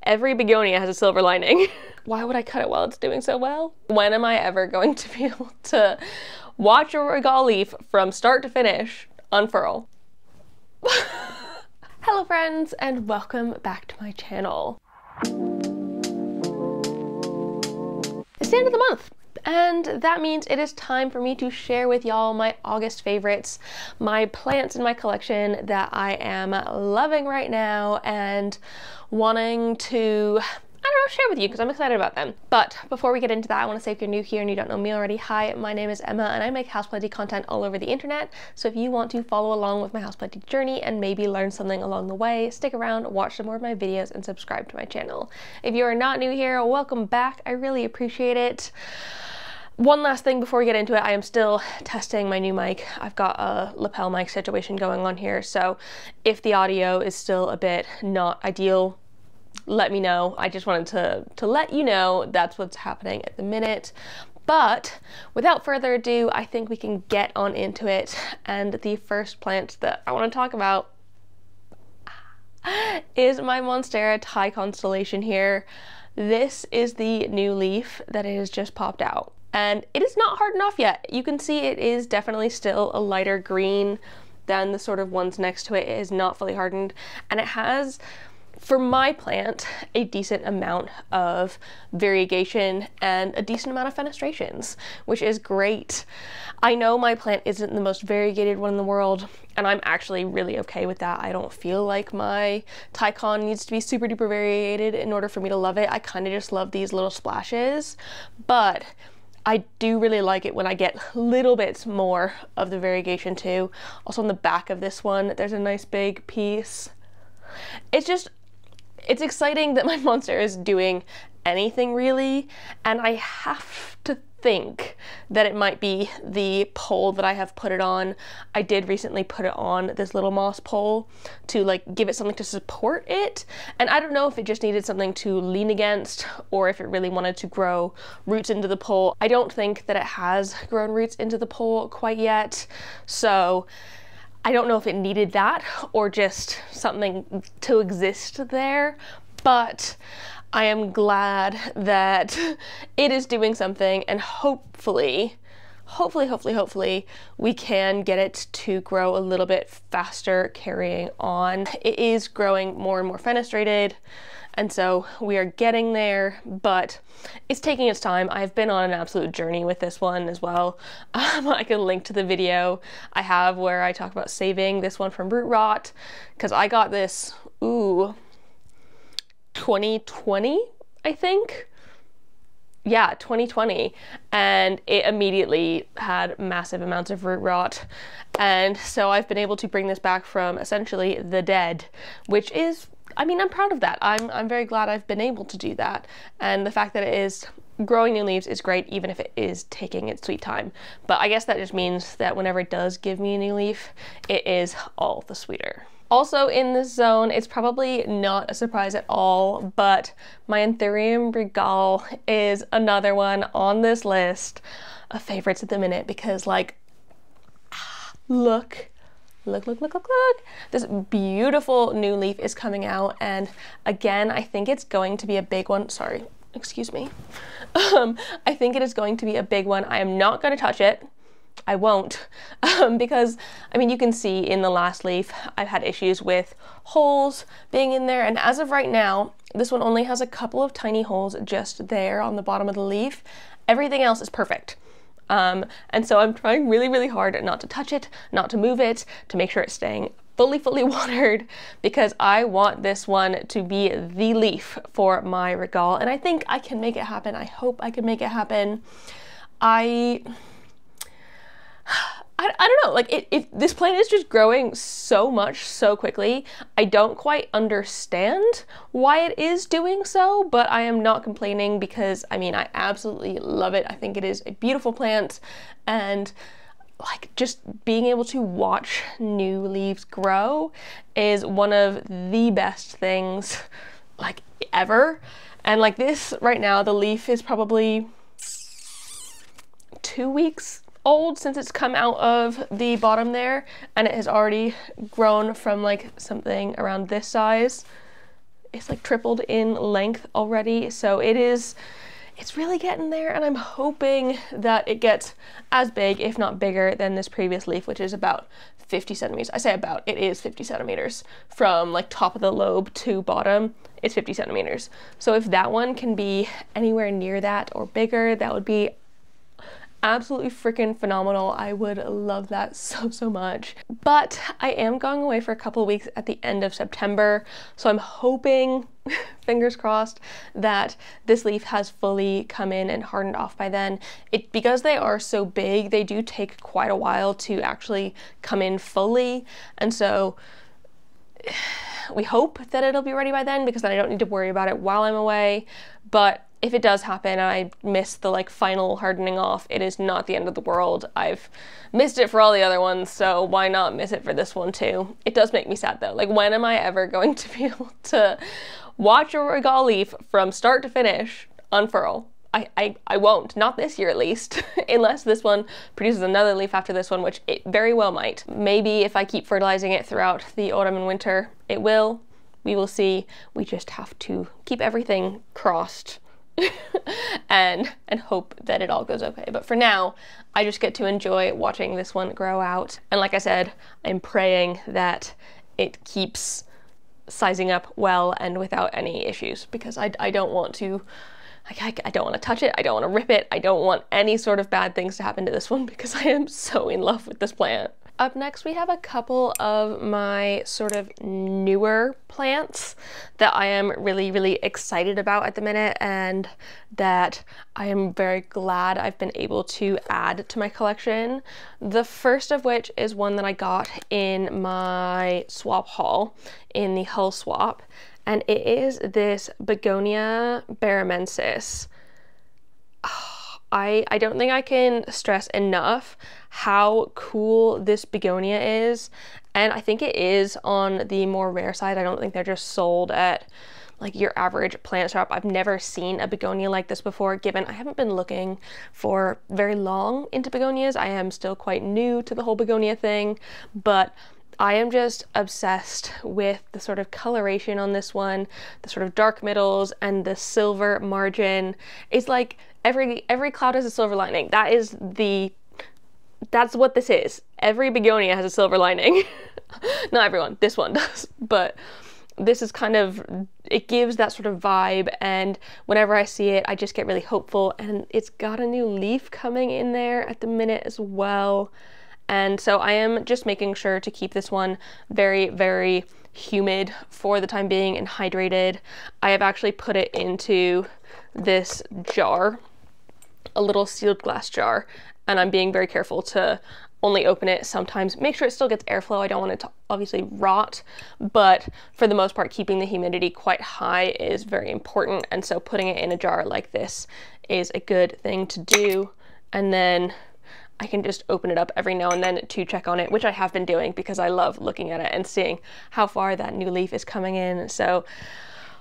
every begonia has a silver lining. Why would I cut it while it's doing so well? When am I ever going to be able to watch a Regal leaf from start to finish unfurl? Hello friends, and welcome back to my channel. It's the end of the month, and that means it is time for me to share with y'all my August favorites, my plants in my collection that I am loving right now and wanting to, I don't know, share with you because I'm excited about them. But before we get into that, I want to say if you're new here and you don't know me already, hi, my name is Emma and I make houseplanting content all over the internet. So if you want to follow along with my houseplanting journey and maybe learn something along the way, stick around, watch some more of my videos, and subscribe to my channel. If you are not new here, welcome back. I really appreciate it. One last thing before we get into it, I am still testing my new mic. I've got a lapel mic situation going on here, so if the audio is still a bit not ideal, let me know. I just wanted to let you know that's what's happening at the minute. But without further ado, I think we can get on into it. And the first plant that I want to talk about is my Monstera Thai Constellation here. This is the new leaf that has just popped out. And it is not hardened off yet. You can see it is definitely still a lighter green than the sort of ones next to it. It is not fully hardened. And it has, for my plant, a decent amount of variegation and a decent amount of fenestrations, which is great. I know my plant isn't the most variegated one in the world, and I'm actually really okay with that. I don't feel like my Thai Con needs to be super duper variegated in order for me to love it. I kind of just love these little splashes, but I do really like it when I get little bits more of the variegation too. Also on the back of this one, there's a nice big piece. It's exciting that my Monstera is doing anything really, and I have to think that it might be the pole that I have put it on. I did recently put it on this little moss pole to like give it something to support it, and I don't know if it just needed something to lean against or if it really wanted to grow roots into the pole. I don't think that it has grown roots into the pole quite yet, so I don't know if it needed that or just something to exist there, but I am glad that it is doing something, and hopefully we can get it to grow a little bit faster carrying on. It is growing more and more fenestrated, and so we are getting there, but it's taking its time. I've been on an absolute journey with this one as well. I can link to the video I have where I talk about saving this one from root rot, because I got this, 2020, I think. Yeah, 2020, and it immediately had massive amounts of root rot, and so I've been able to bring this back from essentially the dead, which is, I mean, I'm proud of that. I'm very glad I've been able to do that, and the fact that it is growing new leaves is great, even if it is taking its sweet time. But I guess that just means that whenever it does give me a new leaf, it is all the sweeter. Also in this zone, it's probably not a surprise at all, but my Anthurium Regal is another one on this list of favorites at the minute because, like, look. This beautiful new leaf is coming out, and again, I think it's going to be a big one. Sorry, excuse me. I think it is going to be a big one. I am not going to touch it. I won't, because, I mean, you can see in the last leaf, I've had issues with holes being in there, and as of right now, this one only has a couple of tiny holes just there on the bottom of the leaf. Everything else is perfect. And so I'm trying really hard not to touch it, not to move it, to make sure it's staying fully watered, because I want this one to be the leaf for my Regal, and I think I can make it happen. I hope I can make it happen. I don't know, like this plant is just growing so much so quickly. I don't quite understand why it is doing so, but I am not complaining because, I mean, I absolutely love it. I think it is a beautiful plant, and like just being able to watch new leaves grow is one of the best things like ever. And like this right now, the leaf is probably 2 weeks old since it's come out of the bottom there, and it has already grown from like something around this size it's like tripled in length already. So it's really getting there, and I'm hoping that it gets as big, if not bigger, than this previous leaf, which is about 50 centimeters. I say about, it is 50 centimeters. From like top of the lobe to bottom, it's 50 centimeters. So if that one can be anywhere near that or bigger, that would be absolutely freaking phenomenal. I would love that so much. But I am going away for a couple of weeks at the end of September, so I'm hoping, fingers crossed, that this leaf has fully come in and hardened off by then. Because they are so big, they do take quite a while to actually come in fully, and so we hope that it'll be ready by then, because then I don't need to worry about it while I'm away. But if it does happen and I miss the like final hardening off, it is not the end of the world. I've missed it for all the other ones, so why not miss it for this one too? It does make me sad though. Like, when am I ever going to be able to watch a Regal leaf from start to finish unfurl? I won't, not this year at least, unless this one produces another leaf after this one, which it very well might. Maybe if I keep fertilizing it throughout the autumn and winter, it will. We will see. We just have to keep everything crossed and hope that it all goes okay. But for now, I just get to enjoy watching this one grow out. And like I said, I'm praying that it keeps sizing up well and without any issues, because I don't want to, I don't want to touch it, I don't want to rip it, I don't want any sort of bad things to happen to this one, because I am so in love with this plant. Up next, we have a couple of my sort of newer plants that I am really excited about at the minute, and that I am very glad I've been able to add to my collection. The first of which is one that I got in my swap haul, in the Hull swap, and it is this Bonia Bensis. I don't think I can stress enough how cool this begonia is, and I think it is on the more rare side. I don't think they're just sold at like your average plant shop. I've never seen a begonia like this before, given I haven't been looking for very long into begonias. I am still quite new to the whole begonia thing, but I am just obsessed with the sort of coloration on this one, the sort of dark middles and the silver margin. It's like every cloud has a silver lining. That's what this is. Every begonia has a silver lining. Not everyone, this one does, but this is kind of, it gives that sort of vibe, and whenever I see it, I just get really hopeful, and it's got a new leaf coming in there at the minute as well. And so I am just making sure to keep this one very humid for the time being and hydrated. I have actually put it into this jar, a little sealed glass jar, and I'm being very careful to only open it sometimes. Make sure it still gets airflow. I don't want it to obviously rot, but for the most part, keeping the humidity quite high is very important. And so putting it in a jar like this is a good thing to do. And then I can just open it up every now and then to check on it, which I have been doing because I love looking at it and seeing how far that new leaf is coming in. So,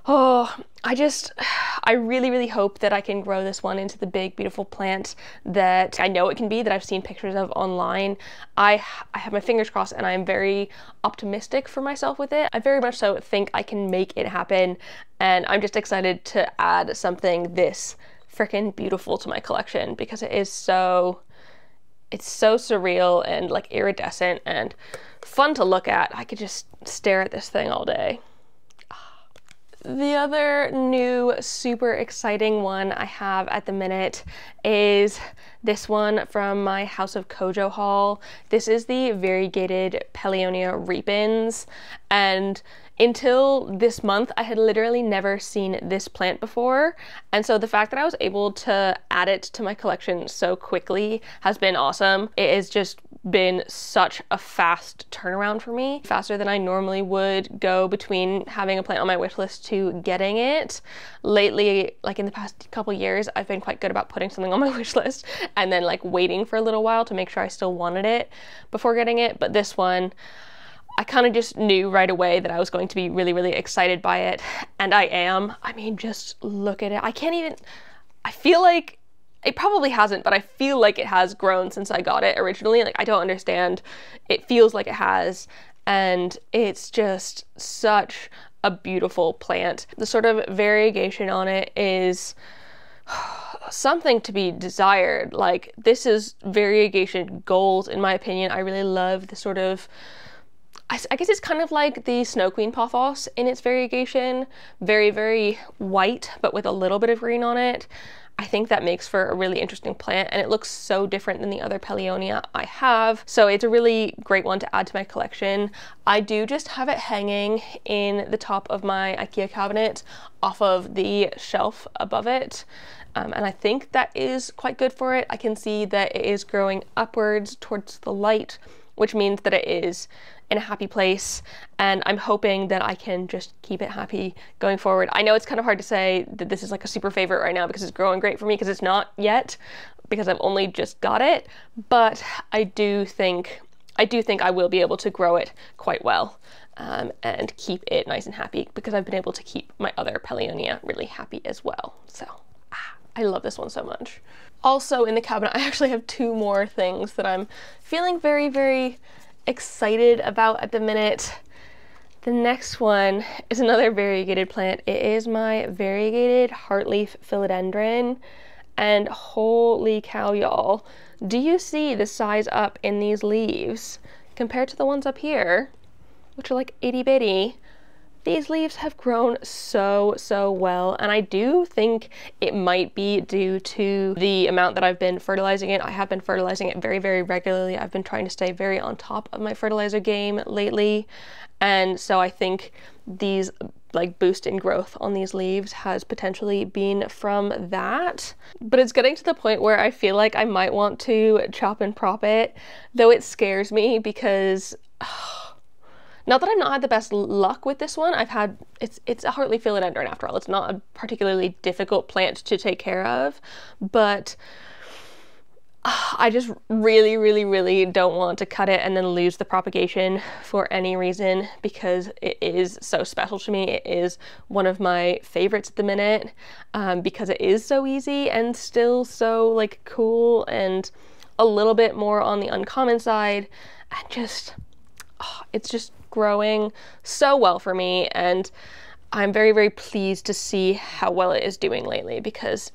I really hope that I can grow this one into the big, beautiful plant that I know it can be, that I've seen pictures of online. I have my fingers crossed, and I am very optimistic for myself with it. I very much so think I can make it happen, and I'm just excited to add something this freaking beautiful to my collection, because it's so surreal and like iridescent and fun to look at. I could just stare at this thing all day. The other new super exciting one I have at the minute is this one from my House of Kojo haul. This is the variegated Paeonia repens, and until this month, I had literally never seen this plant before, and so the fact that I was able to add it to my collection so quickly has been awesome. It has just been such a fast turnaround for me, faster than I normally would go between having a plant on my wish list to getting it. Lately, like in the past couple years, I've been quite good about putting something on my wish list and then like waiting for a little while to make sure I still wanted it before getting it, but this one, I kind of just knew right away that I was going to be really excited by it, and I am. I mean, just look at it. I feel like it probably hasn't, but I feel like it has grown since I got it originally. Like, I don't understand. It feels like it has, and it's just such a beautiful plant. The sort of variegation on it is something to be desired. Like, this is variegation gold in my opinion. I really love the sort of, I guess it's kind of like the Snow Queen pothos in its variegation. Very, very white, but with a little bit of green on it. I think that makes for a really interesting plant, and it looks so different than the other Paeonia I have. So it's a really great one to add to my collection. I do just have it hanging in the top of my IKEA cabinet off of the shelf above it. And I think that is quite good for it. I can see that it is growing upwards towards the light, which means that it is in a happy place, and I'm hoping that I can just keep it happy going forward. I know it's kind of hard to say that this is like a super favorite right now because it's growing great for me, because it's not yet, because I've only just got it, but I do think I will be able to grow it quite well and keep it nice and happy, because I've been able to keep my other Paeonia really happy as well. So I love this one so much. Also in the cabinet, I actually have two more things that I'm feeling very, very excited about at the minute. The next one is another variegated plant. It is my variegated Heartleaf Filodendron, and holy cow, y'all. Do you see the size up in these leaves compared to the ones up here, which are like itty bitty? These leaves have grown so well, and I do think it might be due to the amount that I've been fertilizing it. I have been fertilizing it very, very regularly. I've been trying to stay very on top of my fertilizer game lately, and so I think these like boost in growth on these leaves has potentially been from that. But it's getting to the point where I feel like I might want to chop and prop it, though it scares me because not that I've not had the best luck with this one. It's a Heartleaf Philodendron after all. It's not a particularly difficult plant to take care of, but I just really, really, really don't want to cut it and then lose the propagation for any reason, because it is so special to me. It is one of my favorites at the minute, because it is so easy and still so like cool and a little bit more on the uncommon side, and just, it's just growing so well for me, and I'm very, very pleased to see how well it is doing lately, because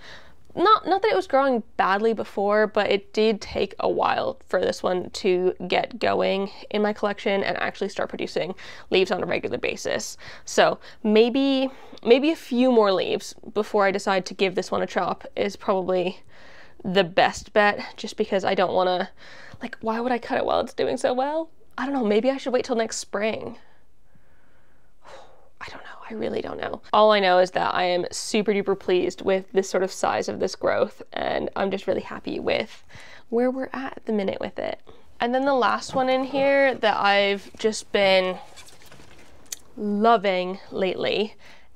not that it was growing badly before, but it did take a while for this one to get going in my collection and actually start producing leaves on a regular basis. So maybe a few more leaves before I decide to give this one a chop is probably the best bet, just because I don't want to, like, why would I cut it while it's doing so well? I don't know, maybe I should wait till next spring. I don't know, I really don't know. All I know is that I am super duper pleased with this sort of size of this growth, and I'm just really happy with where we're at the minute with it. And then the last one in here that I've just been loving lately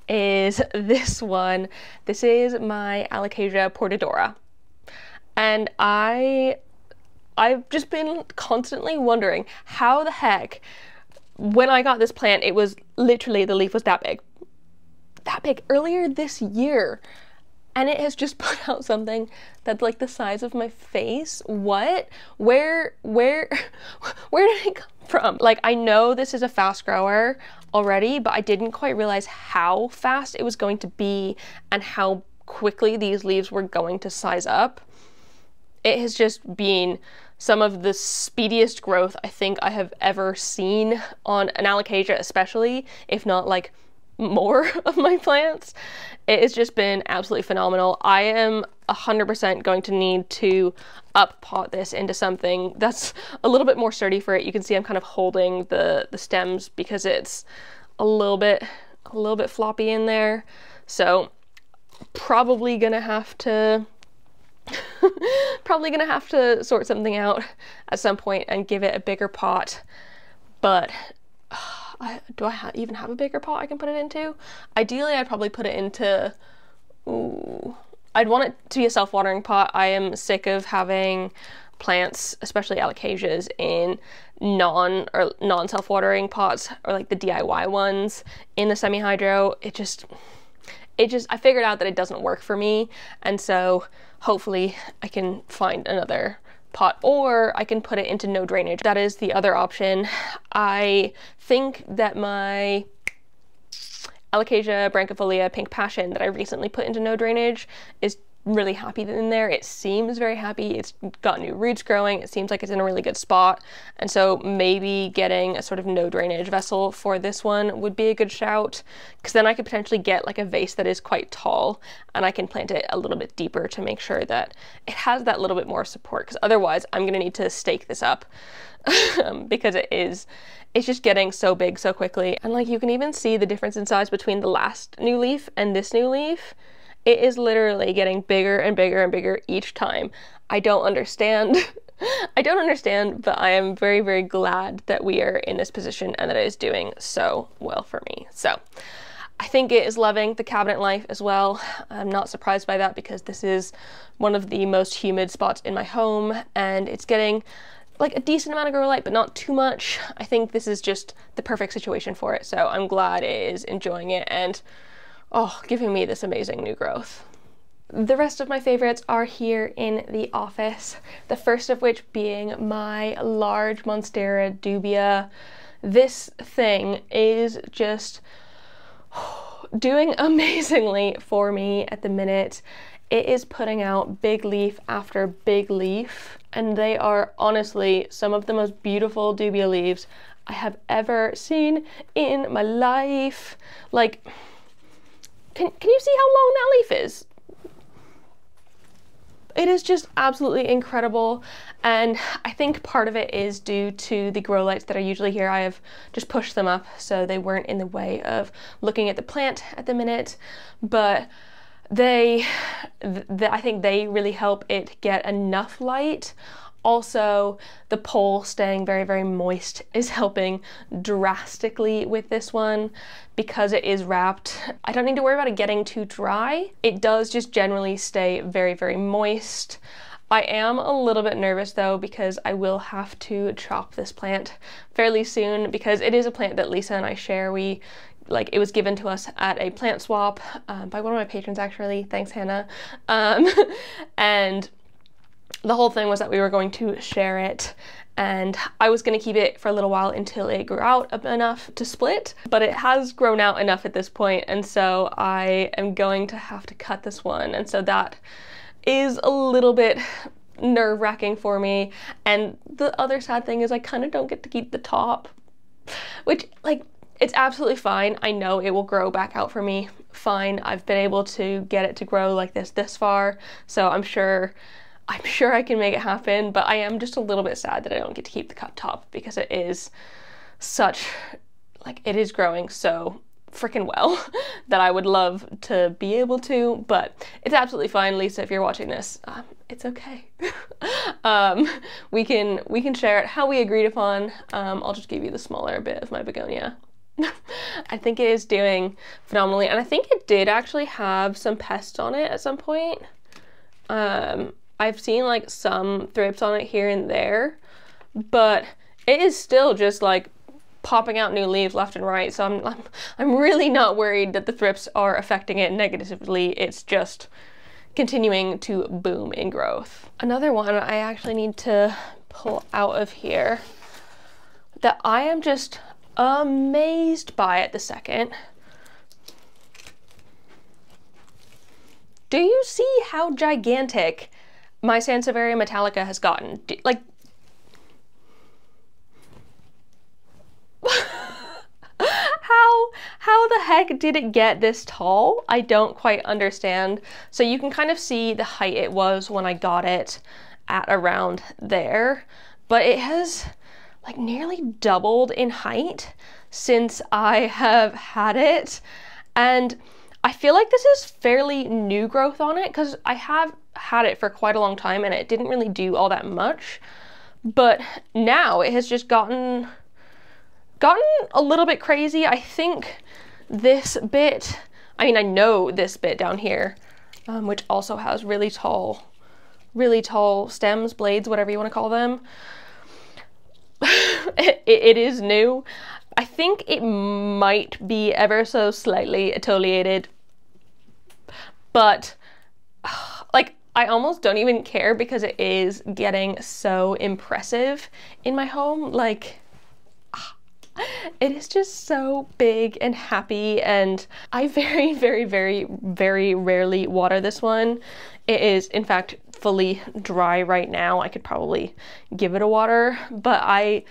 is this one. This is my Alasia Portadora. And I've just been constantly wondering how the heck, when I got this plant, it was literally, the leaf was that big earlier this year, and it has just put out something that's like the size of my face. What? Where did it come from? Like, I know this is a fast grower already, but I didn't quite realize how fast it was going to be and how quickly these leaves were going to size up. It has just been some of the speediest growth I think I have ever seen on an alocasia, especially, if not like more of my plants. It has just been absolutely phenomenal. I am 100% going to need to up pot this into something that's a little bit more sturdy for it. You can see I'm kind of holding the stems because it's a little bit floppy in there. So probably gonna have to sort something out at some point and give it a bigger pot. But do I even have a bigger pot I can put it into? Ideally, I'd probably put it into, I'd want it to be a self-watering pot. I am sick of having plants, especially alocasias, in non-self-watering pots, or like the DIY ones in the semi-hydro. It just, I figured out that it doesn't work for me, and so hopefully I can find another pot, or I can put it into no drainage. That is the other option. I think that my Alocasia branchifolia pink passion that I recently put into no drainage is really happy in there. It seems very happy. It's got new roots growing. It seems like it's in a really good spot. And so maybe getting a sort of no drainage vessel for this one would be a good shout, because then I could potentially get like a vase that is quite tall and I can plant it a little bit deeper to make sure that it has that little bit more support, because otherwise I'm going to need to stake this up because it's just getting so big so quickly. And like you can even see the difference in size between the last new leaf and this new leaf. It is literally getting bigger and bigger and bigger each time. I don't understand. I don't understand, but I am very, very glad that we are in this position and that it is doing so well for me. So I think it is loving the cabinet life as well. I'm not surprised by that because this is one of the most humid spots in my home, and it's getting like a decent amount of grow light, but not too much. I think this is just the perfect situation for it. So I'm glad it is enjoying it and giving me this amazing new growth. The rest of my favorites are here in the office, the first of which being my large Monera Dubia. This thing is just doing amazingly for me at the minute. It is putting out big leaf after big leaf, and they are honestly some of the most beautiful dubia leaves I have ever seen in my life. Like, Can you see how long that leaf is? It is just absolutely incredible, and I think part of it is due to the grow lights that are usually here. I have just pushed them up so they weren't in the way of looking at the plant at the minute, but I think they really help it get enough light. Also, the pole staying very, very moist is helping drastically with this one because it is wrapped. I don't need to worry about it getting too dry. It does just generally stay very, very moist. I am a little bit nervous though because I will have to chop this plant fairly soon because it is a plant that Lisa and I share. It was given to us at a plant swap by one of my patrons actually. Thanks, Hannah. And the whole thing was that we were going to share it, and I was going to keep it for a little while until it grew out enough to split, but it has grown out enough at this point, and so I am going to have to cut this one, and so that is a little bit nerve-wracking for me. And the other sad thing is I kind of don't get to keep the top, which, like, it's absolutely fine. I know it will grow back out for me fine. I've been able to get it to grow like this far, so I'm sure I can make it happen, but I am just a little bit sad that I don't get to keep the cut top because it is it is growing so freaking well that I would love to be able to, but it's absolutely fine. Lisa, if you're watching this, it's okay. We can share it how we agreed upon. I'll just give you the smaller bit of my begonia. I think it is doing phenomenally, and I think it did actually have some pests on it at some point. I've seen like some thrips on it here and there, but it is still just like popping out new leaves left and right, so I'm really not worried that the thrips are affecting it negatively. It's just continuing to boom in growth. Another one I actually need to pull out of here that I am just amazed by at the second. Do you see how gigantic my Saria Metallica has gotten? Like, how the heck did it get this tall? I don't quite understand. So you can kind of see the height it was when I got it at around there, but it has like nearly doubled in height since I have had it. And I feel like this is fairly new growth on it because I have had it for quite a long time and it didn't really do all that much. But now it has just gotten a little bit crazy. I think this bit, I know this bit down here, which also has really tall stems, blades, whatever you want to call them. It is new. I think it might be ever so slightly etiolated, but like I almost don't even care because it is getting so impressive in my home. Like, It is just so big and happy, and I very, very, very, very rarely water this one. It is, in fact, fully dry right now. I could probably give it a water, but I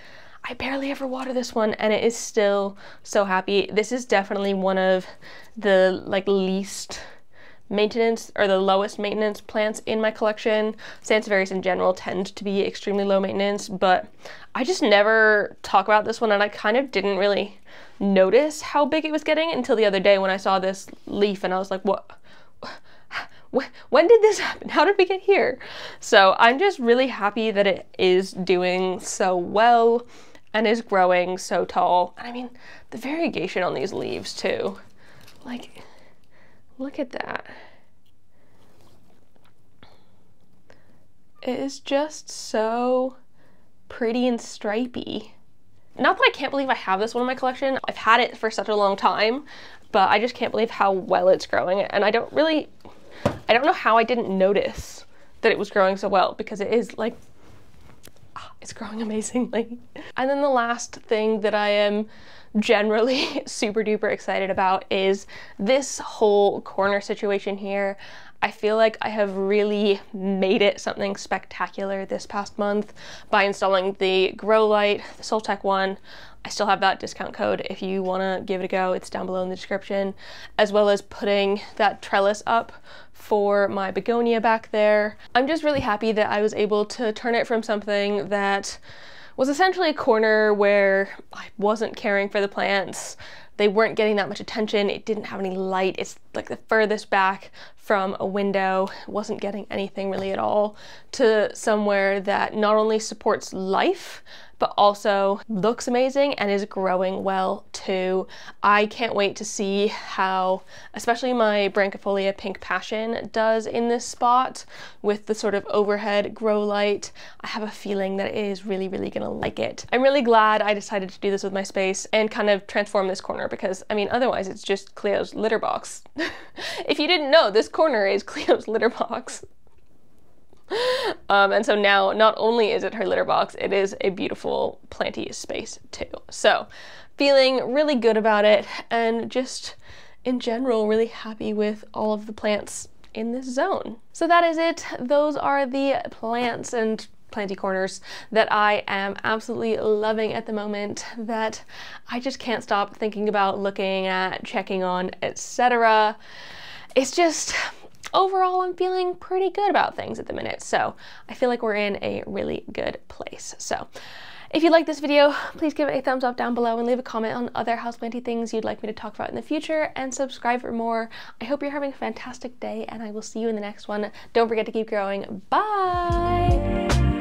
barely ever water this one, and it is still so happy. This is definitely one of the least maintenance or the lowest maintenance plants in my collection. Sansevieries in general tend to be extremely low maintenance, but I just never talk about this one, and I kind of didn't really notice how big it was getting until the other day when I saw this leaf and I was like, what? When did this happen? How did we get here? So I'm just really happy that it is doing so well and is growing so tall. And I mean, the variegation on these leaves too. Like, look at that. It is just so pretty and stripy. Not that I can't believe I have this one in my collection. I've had it for such a long time, but I just can't believe how well it's growing. And I don't know how I didn't notice that it was growing so well, because it is like, it's growing amazingly. And then the last thing that I am generally super duper excited about is this whole corner situation here. I feel like I have really made it something spectacular this past month by installing the grow light, the Soltech one. I still have that discount code if you want to give it a go. It's down below in the description, as well as putting that trellis up for my begonia back there. I'm just really happy that I was able to turn it from something that was essentially a corner where I wasn't caring for the plants. They weren't getting that much attention. It didn't have any light. It's like the furthest back from a window. It wasn't getting anything really at all, to somewhere that not only supports life, but also looks amazing and is growing well too. I can't wait to see how, especially my Branchifolia Pink Passion does in this spot with the sort of overhead grow light. I have a feeling that it is really, really gonna like it. I'm really glad I decided to do this with my space and kind of transform this corner, because I mean, otherwise it's just Cleo's litter box. If you didn't know, this corner is Cleo's litter box. And so now not only is it her litter box, it is a beautiful planty space too. So feeling really good about it, and just in general really happy with all of the plants in this zone. So that is it. Those are the plants and planty corners that I am absolutely loving at the moment, that I just can't stop thinking about, looking at, checking on, etc. It's just, overall, I'm feeling pretty good about things at the minute, so I feel like we're in a really good place. So if you like this video, please give it a thumbs up down below and leave a comment on other houseplanty things you'd like me to talk about in the future, and subscribe for more. I hope you're having a fantastic day, and I will see you in the next one. Don't forget to keep growing. Bye!